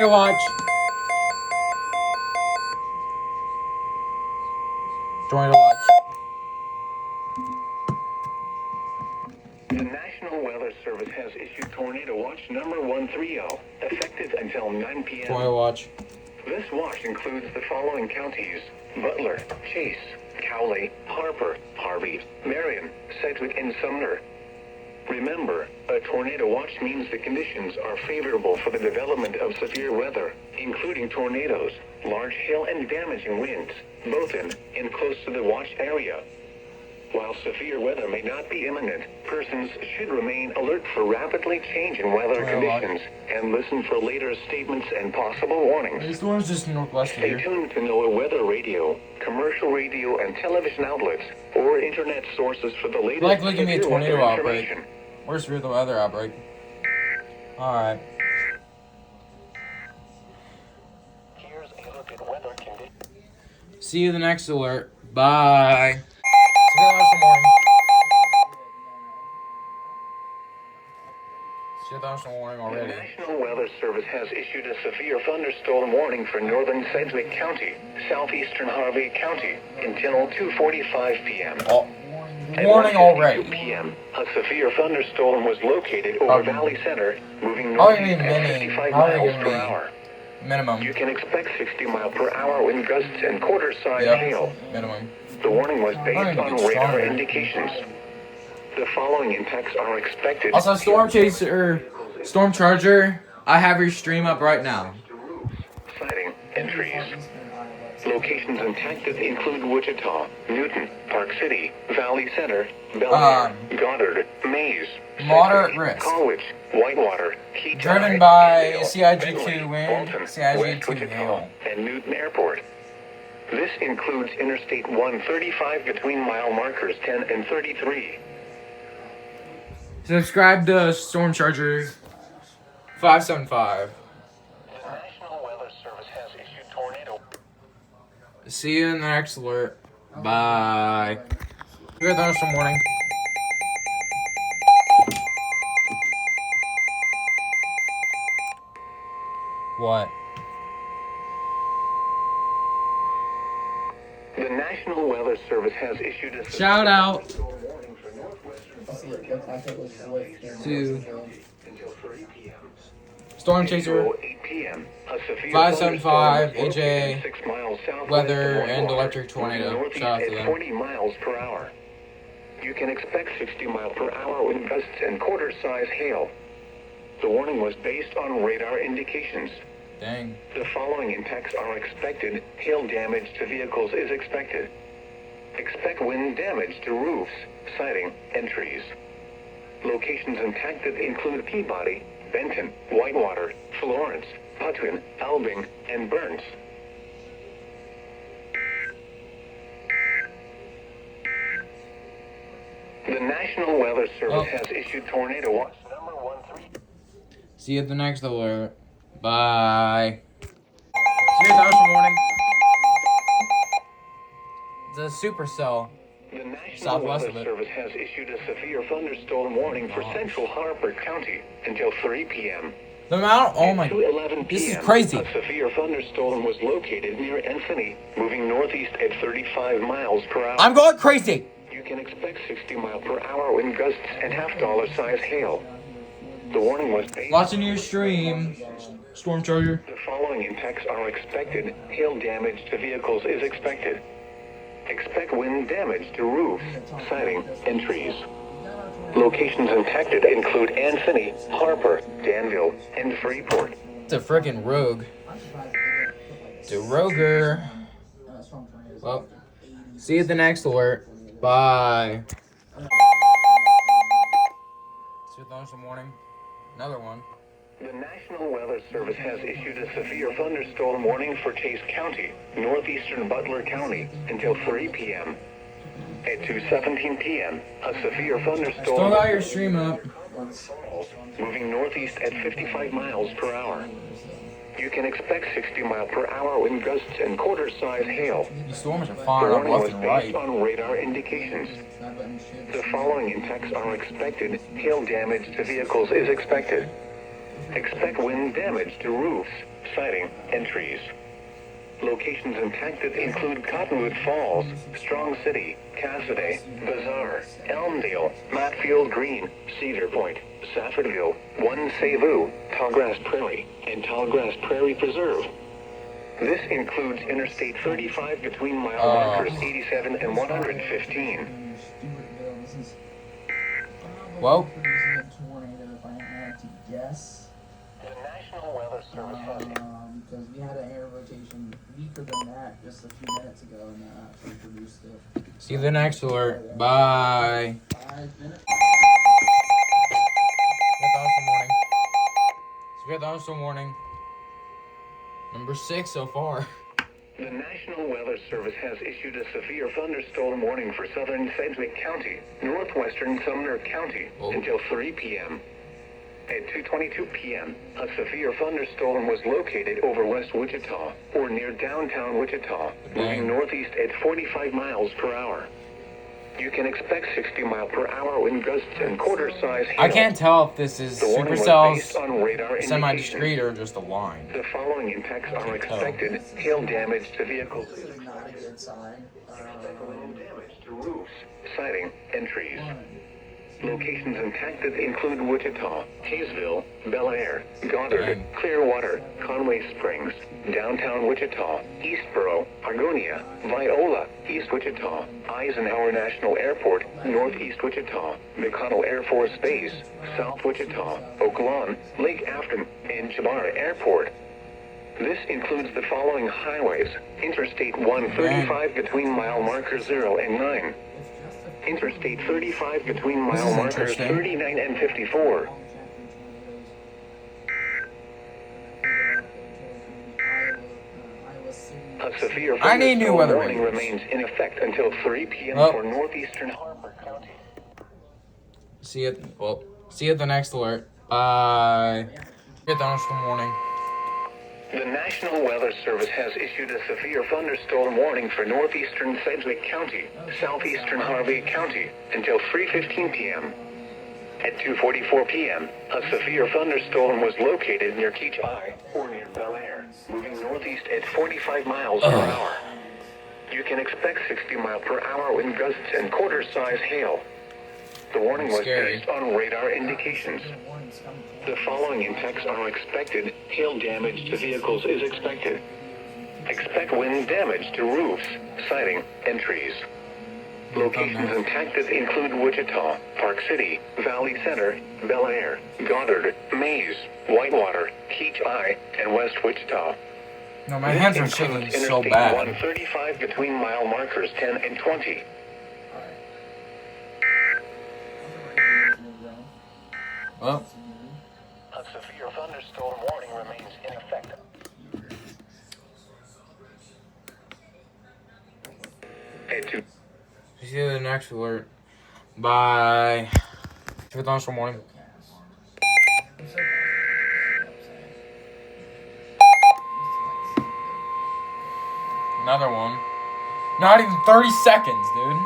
Watch. Join to watch. The National Weather Service has issued Tornado Watch number 130, effective until 9 p.m. Join to watch. This watch includes the following counties: Butler, Chase, Cowley, Harper, Harvey, Marion, Sedgwick, and Sumner. Remember, a tornado watch means the conditions are favorable for the development of severe weather, including tornadoes, large hail, and damaging winds, both in and close to the watch area. While severe weather may not be imminent, persons should remain alert for rapidly changing weather conditions and listen for later statements and possible warnings. This one's just northwest Stay here. tuned to NOAA weather radio, commercial radio and television outlets, or internet sources for the latest Likely gonna be a severe tornado weather outbreak. information. Where's the weather outbreak? Alright. Here's a look at weather conditions. See you the next alert. Bye. See you the morning. See you the morning The already. National Weather Service has issued a severe thunderstorm warning for northern Sedgwick County, southeastern Harvey County, until 2:45 p.m. Oh, At warning 1:52 already. p.m., a severe thunderstorm was located over Valley Center, moving How are you northeast gonna at be 55 How are you miles gonna per be hour. minimum? You can expect 60 mile per hour wind gusts and quarter-size hail. Minimum. The warning was based gonna on get radar stronger. indications. The following impacts are expected. Also, Storm Chaser, Storm Charger, I have your stream up right now. Sighting and trees. Locations impacted include Wichita, Newton, Park City, Valley Center, Belmar, Goddard, Mays, Moderate Sedgwick, risk. College, Whitewater, Keaton, Driven by Danville, CIG2 Bentley, wind, Bolton, CIG2 West Wichita, hail. and Newton Airport. This includes Interstate 135 between mile markers 10 and 33. Subscribe to Storm Charger 575. The National Weather Service has issued tornado. See you in the next alert. Bye. Good thunderstorm warning. What? The National Weather Service has issued a Shout out warning for northwestern to until 3 p.m. Storm Chaser, 8 p.m. A severe 575 thunderstorm was located AJ 6 miles southwest Weather of and Whitewater, Electric Tornado. moving northeast Shout out to at them. 20 miles per hour. You can expect 60 mile per hour wind gusts and quarter-size hail. The warning was based on radar indications. Dang. The following impacts are expected. Hail damage to vehicles is expected. Expect wind damage to roofs, siding, and trees. Locations impacted include Peabody, Benton, Whitewater, Florence, Putwin, Albing, and Burns. The National Weather Service has issued tornado watch number 13. See you at the next alert. Bye. See you thunderstorm warning. It's a supercell. The National Southwest Weather of it. Service has issued a severe thunderstorm warning for central Harper County until 3 p.m. The amount. Oh my. At 2:11 p.m. This is crazy. A severe thunderstorm was located near Anthony, moving northeast at 35 miles per hour. I'm going crazy. You can expect 60 mile per hour wind gusts and half-dollar size hail. The warning was based. Watching your stream, Storm Charger. The following impacts are expected. Hail damage to vehicles is expected. Expect wind damage to roofs, siding, and trees. Locations impacted include Anthony, Harper, Danville, and Freeport. It's a freaking rogue. It's a roger. Well, see you at the next alert. Bye. See you at thunderstorm warning. Another one. The National Weather Service has issued a severe thunderstorm warning for Chase County, northeastern Butler County, until 3 p.m. At 2:17 p.m., a severe Still thunderstorm got your stream up. moving northeast at 55 miles per hour. You can expect 60 mile per hour wind gusts and quarter-size hail. These storms are The flying up warning left was and based right. on radar indications. The following impacts are expected. Hail damage to vehicles is expected. Expect wind damage to roofs, siding, and trees. Locations impacted include Cottonwood Falls, Strong City, Cassidy, Bazaar, Elmdale, Matfield Green, Cedar Point, Saffordville, One Savu, Tallgrass Prairie, and Tallgrass Prairie Preserve. This includes Interstate 35 between mile markers 87 and 115. Well, The National Weather Service has because we had an air rotation weaker than that just a few minutes ago, and that actually produced it. see you the next alert. Bye. 5 minutes. Good thunderstorm warning. Number 6 so far. The National Weather Service has issued a severe thunderstorm warning for southern Sedgwick County, northwestern Sumner County, until 3 p.m. At 2:22 p.m., a severe thunderstorm was located over West Wichita, or near downtown Wichita, moving northeast at 45 miles per hour. You can expect 60 mile per hour wind gusts and quarter-size hail. I can't tell if this is The warning was Supercell's based on radar semi-discrete or just a line. The following impacts are expected: hail damage to vehicles, This is not a good sign. wind damage to roofs, siding, and trees. Locations impacted include Wichita, Hayesville, Bel Air, Goddard, Clearwater, Conway Springs, downtown Wichita, Eastboro, Argonia, Viola, East Wichita, Eisenhower National Airport, Northeast Wichita, McConnell Air Force Base, South Wichita, Oak Lawn, Lake Afton, and Jabara Airport. This includes the following highways: Interstate 135 between mile markers 0 and 9. Interstate 35 between mile markers 39 and 54. A severe I need new thunderstorm weather warning radios. remains in effect until 3 p.m. Oh. for northeastern Harper County. See you at the next alert. Bye. Good thunderstorm warning. The National Weather Service has issued a severe thunderstorm warning for northeastern Sedgwick County, southeastern Harvey County, until 3:15 p.m. At 2:44 p.m., a severe thunderstorm was located near Keach Eye, or near Bel Air, moving northeast at 45 miles per hour. You can expect 60 mile per hour wind gusts and quarter-size hail. The warning was Scary. based on radar indications. The following impacts are expected: hail damage to vehicles is expected. Expect wind damage to roofs, siding, and trees. Locations impacted include Wichita, Park City, Valley Center, Bel Air, Goddard, Mays, Whitewater, Keach Eye, and West Wichita. No, my hands are This shaking includes so Interstate bad. 135 between mile markers 10 and 20. Well, A severe thunderstorm warning remains in effect. At 2. see you at the next alert. Bye. Good thunderstorm warning. Another one. Not even 30 seconds, dude.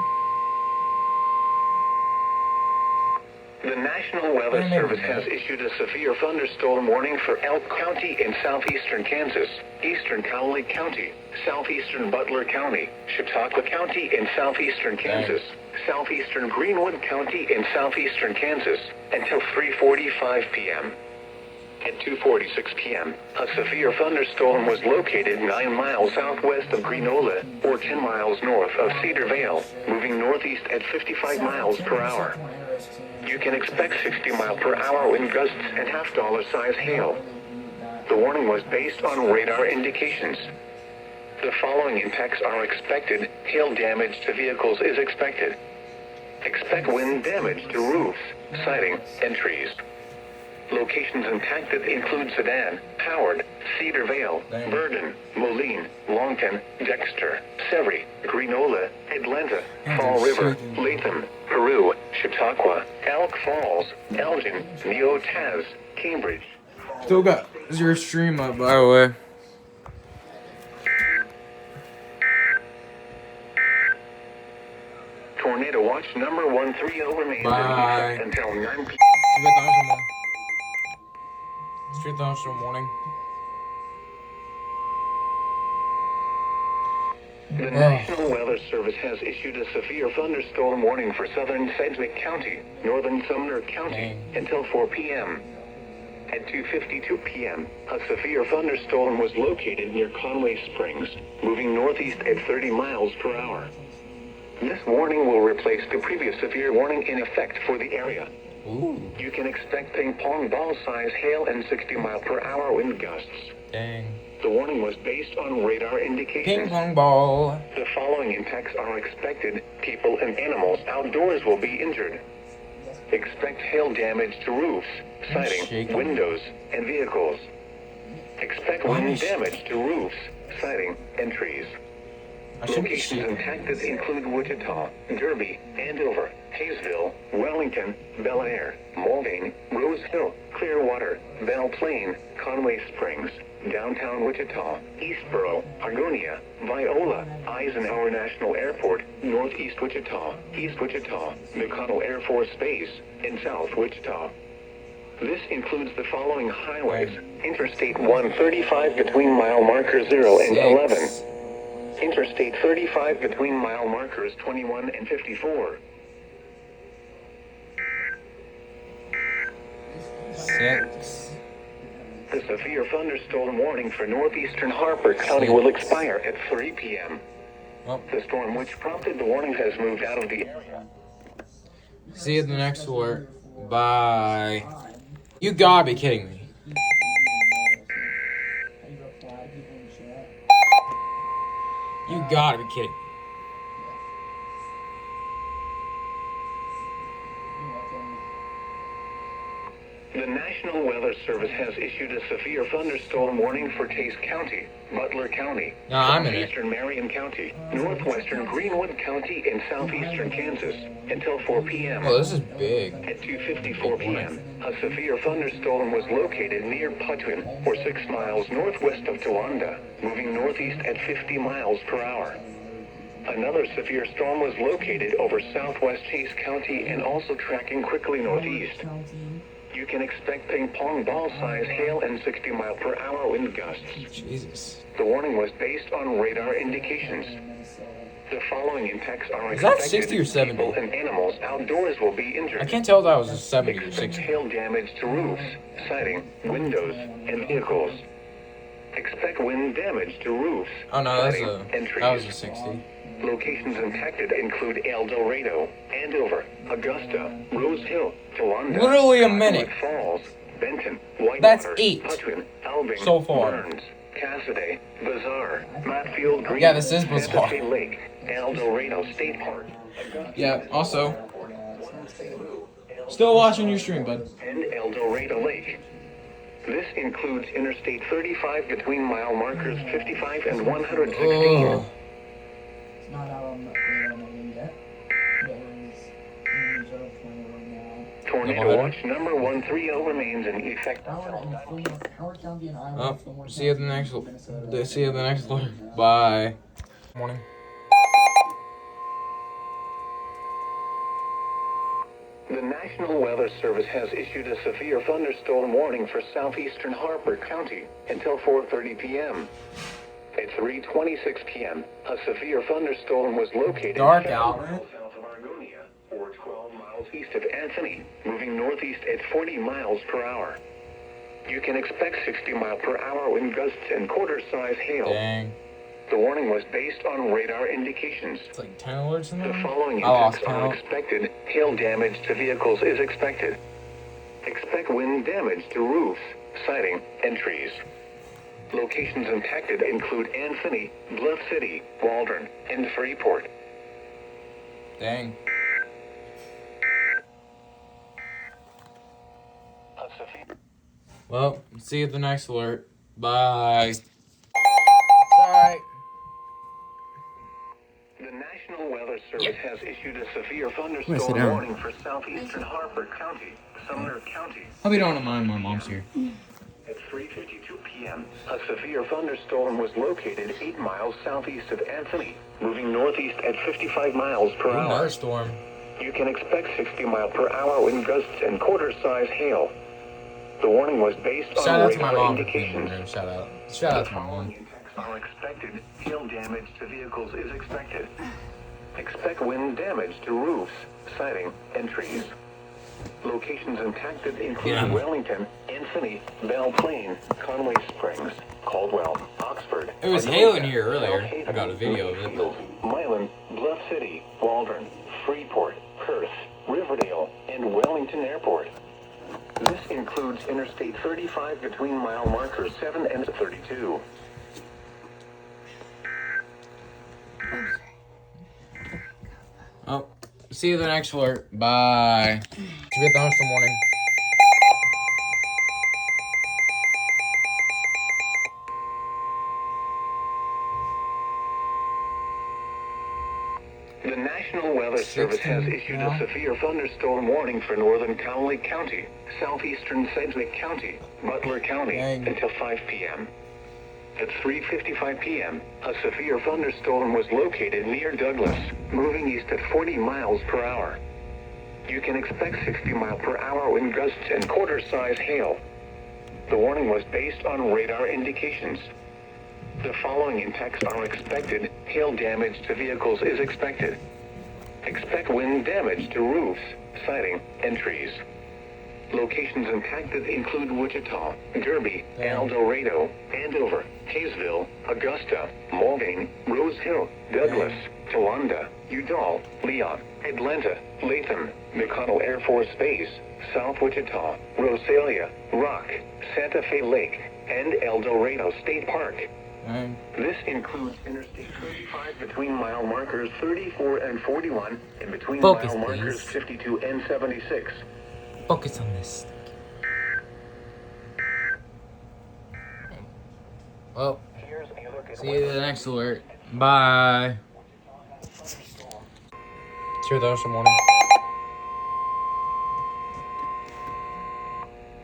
The National Weather Service has issued a severe thunderstorm warning for Elk County in southeastern Kansas, eastern Cowley County, southeastern Butler County, Chautauqua County in southeastern Kansas, southeastern Greenwood County in southeastern Kansas, until 3:45 p.m. At 2:46 p.m., a severe thunderstorm was located 9 miles southwest of Greenola, or 10 miles north of Cedar Vale, moving northeast at 55 miles per hour. You can expect 60 mile per hour wind gusts and half-dollar size hail. The warning was based on radar indications. The following impacts are expected: hail damage to vehicles is expected. Expect wind damage to roofs, siding, and trees. Locations impacted include Sedan, Howard, Cedar Vale, Verdon, Moline, Longton, Dexter, Severy, Greenola, Atlanta, Fall River, Latham, Peru, Chautauqua, Elk Falls, Elgin, Neotaz, Cambridge. Still got your stream up, by the way. Tornado watch number 130 remains in Bye. effect until 9 p.m. Good thunderstorm warning. Street thunderstorm warning. The National Weather Service has issued a severe thunderstorm warning for southern Sedgwick County, northern Sumner County, until 4 p.m. At 2:52 p.m., a severe thunderstorm was located near Conway Springs, moving northeast at 30 miles per hour. This warning will replace the previous severe warning in effect for the area. Ooh. You can expect ping pong ball size hail and 60 mile per hour wind gusts. Dang. The warning was based on radar indications. Ping pong ball. The following impacts are expected. People and animals outdoors will be injured. Expect hail damage to roofs, siding, windows, and vehicles. Expect wind damage to roofs, siding, and trees. Locations impacted include Wichita, Derby, Andover, Hayesville, Wellington, Bel Air, Mulvane, Rose Hill, Clearwater, Belle Plaine, Conway Springs, downtown Wichita, Eastboro, Argonia, Viola, Eisenhower National Airport, Northeast Wichita, East Wichita, McConnell Air Force Base, and South Wichita. This includes the following highways: Interstate 135 between mile marker 0 and 11. Interstate 35 between mile markers 21 and 54. 6. The severe thunderstorm warning for northeastern Harper County will expire at 3 p.m. Oh. The storm which prompted the warning has moved out of the area. See you at the next alert. Bye. You gotta be kidding me. You gotta be kidding me. The National Weather Service has issued a severe thunderstorm warning for Chase County, Butler County, No, I'm in it. southeastern Marion County, northwestern Greenwood County, and southeastern Kansas until 4 p.m. Oh, this is big. At 2:54 p.m., a severe thunderstorm was located near Putwin, or 6 miles northwest of Towanda, moving northeast at 50 miles per hour. Another severe storm was located over southwest Chase County and also tracking quickly northeast. You can expect ping pong ball size hail and 60 mile per hour wind gusts. Jesus. The warning was based on radar indications. The following impacts are Is that expected. 60 or 70? People and animals outdoors will be injured. I can't tell if that was a 70 or Expect 60. hail damage to roofs, siding, windows, and vehicles. Expect wind damage to roofs, Oh no, that's siding, and trees. that was a 60. Locations impacted include El Dorado, Andover, Augusta, Rose Hill, Towanda, Literally a minute. Cottonwood Falls, Benton, Whitewater, That's 8 Putwin, Albany, so far. Burns, Cassidy, Bazaar, Matfield Green, Yeah, this is Santa Bazaar. Fe Lake, El Dorado State Park, Yeah, also, still watching your stream, bud. and El Dorado Lake. This includes Interstate 35 between mile markers 55 and 116. Ugh. It's not out on the radar yet. But it's in reserve for right now. Tornado watch number 130 remains in effect. Howard County and Iowa. Oh, Fillmore see you at the County, next. Minnesota. See you at the next alert. Bye. Morning. The National Weather Service has issued a severe thunderstorm warning for southeastern Harper County until 4:30 p.m. At 3:26 p.m., a severe thunderstorm was located Dark 7 out. miles south of Argonia, or 12 miles east of Anthony, moving northeast at 40 miles per hour. You can expect 60 mile per hour wind gusts and quarter-size hail. Dang. The warning was based on radar indications. It's like 10 alerts in The there. following I lost impacts are count. expected. Hail damage to vehicles is expected. Expect wind damage to roofs, siding, and trees. Locations impacted include Anthony, Bluff City, Waldron, and Freeport. Dang. A severe- Well, see you at the next alert. Bye. Sorry. The National Weather Service has issued a severe sit thunderstorm down. warning for southeastern Harper County, Sumner County. Hope you don't mind my mom's here. At 3:52 p.m., a severe thunderstorm was located 8 miles southeast of Anthony, moving northeast at 55 miles per Ooh, hour. another storm. You can expect 60 mile per hour wind gusts and quarter-size hail. The warning was based Shout on out to my radar mom for cleaning indications. the room. Shout out. Shout out The to my mom. following impacts are expected. Hail damage to vehicles is expected. Expect wind damage to roofs, siding, and trees. Locations impacted include Yeah. Wellington, Anthony, Belle Plaine, Conway Springs, Caldwell, Oxford. It was Anoka, hailing here earlier. Southaven, I got a video of it. Litchfield, Milan, Bluff City, Waldron, Freeport, Perth, Riverdale, and Wellington Airport. This includes Interstate 35 between mile markers 7 and 32. Oh, see you the next alert. Bye. Severe thunderstorm warning. The National Weather Service has 16 issued now? a severe thunderstorm warning for northern Cowley County, southeastern Sedgwick County, Butler County, Dang. until 5 p.m. At 3:55 p.m., a severe thunderstorm was located near Douglas, moving east at 40 miles per hour. You can expect 60 mile per hour wind gusts and quarter-size hail. The warning was based on radar indications. The following impacts are expected. Hail damage to vehicles is expected. Expect wind damage to roofs, siding, and trees. Locations impacted include Wichita, Derby, El Dorado, Andover, Hayesville, Augusta, Mulvane, Rose Hill, Douglas, Towanda, Udall, Leon, Atlanta, Latham, McConnell Air Force Base, South Wichita, Rosalia, Rock, Santa Fe Lake, and El Dorado State Park. Dang. This includes Interstate 35 between mile markers 34 and 41 and between Focus, mile markers please. 52 and 76. Focus on this. Well, Here's a look at see you the next alert. Bye. Severe thunderstorm warning.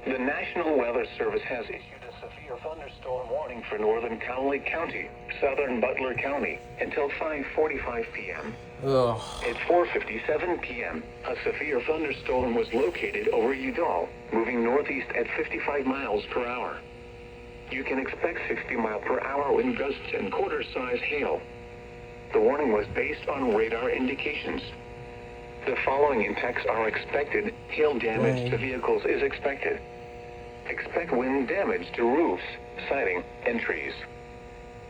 The National Weather Service has issued a severe thunderstorm warning for northern Cowley County, southern Butler County, until 5:45 p.m. Ugh. At 4:57 p.m., a severe thunderstorm was located over Udall, moving northeast at 55 miles per hour. You can expect 60 mile per hour wind gusts and quarter-size hail. The warning was based on radar indications. The following impacts are expected. Hail damage to vehicles is expected. Expect wind damage to roofs, siding, and trees.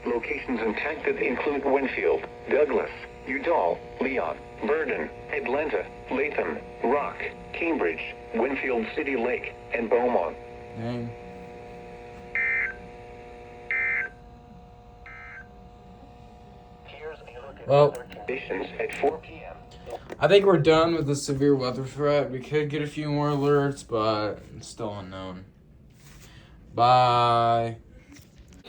Locations impacted include Winfield, Douglas, Udall, Leon, Burden, Atlanta, Latham, Rock, Cambridge, Winfield City Lake, and Beaumont. Dang. Here's a look at Well, weather conditions at 4 p.m. I think we're done with the severe weather threat. We could get a few more alerts, but it's still unknown. Bye.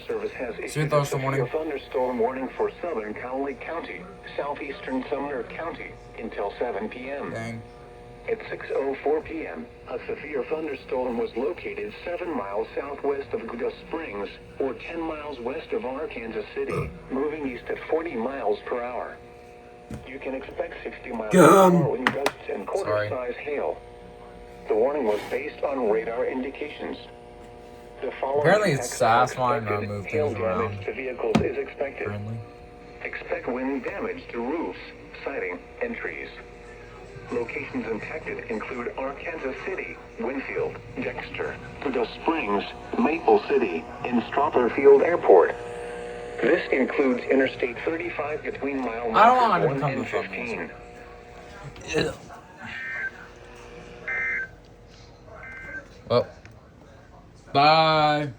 Service has Severe issued a thunderstorm severe warning. thunderstorm warning for southern Cowley County, southeastern Sumner County, until 7 p.m. Dang. At 6:04 p.m., a severe thunderstorm was located 7 miles southwest of Gouda Springs, or 10 miles west of Arkansas City, moving east at 40 miles per hour. You can expect 60 miles per hour wind gusts and quarter-size hail. The warning was based on radar indications. The following Apparently it's impacts are satisfying to expected. move Hail things damage around. to vehicles is expected. Friendly. Expect wind damage to roofs, siding, and trees. Locations impacted include Arkansas City, Winfield, Dexter, Gouda Springs, Maple City, and Strotherfield Airport. This includes Interstate 35 between mile I don't want markers to 1 become and the thumbnails. 15. Well, bye.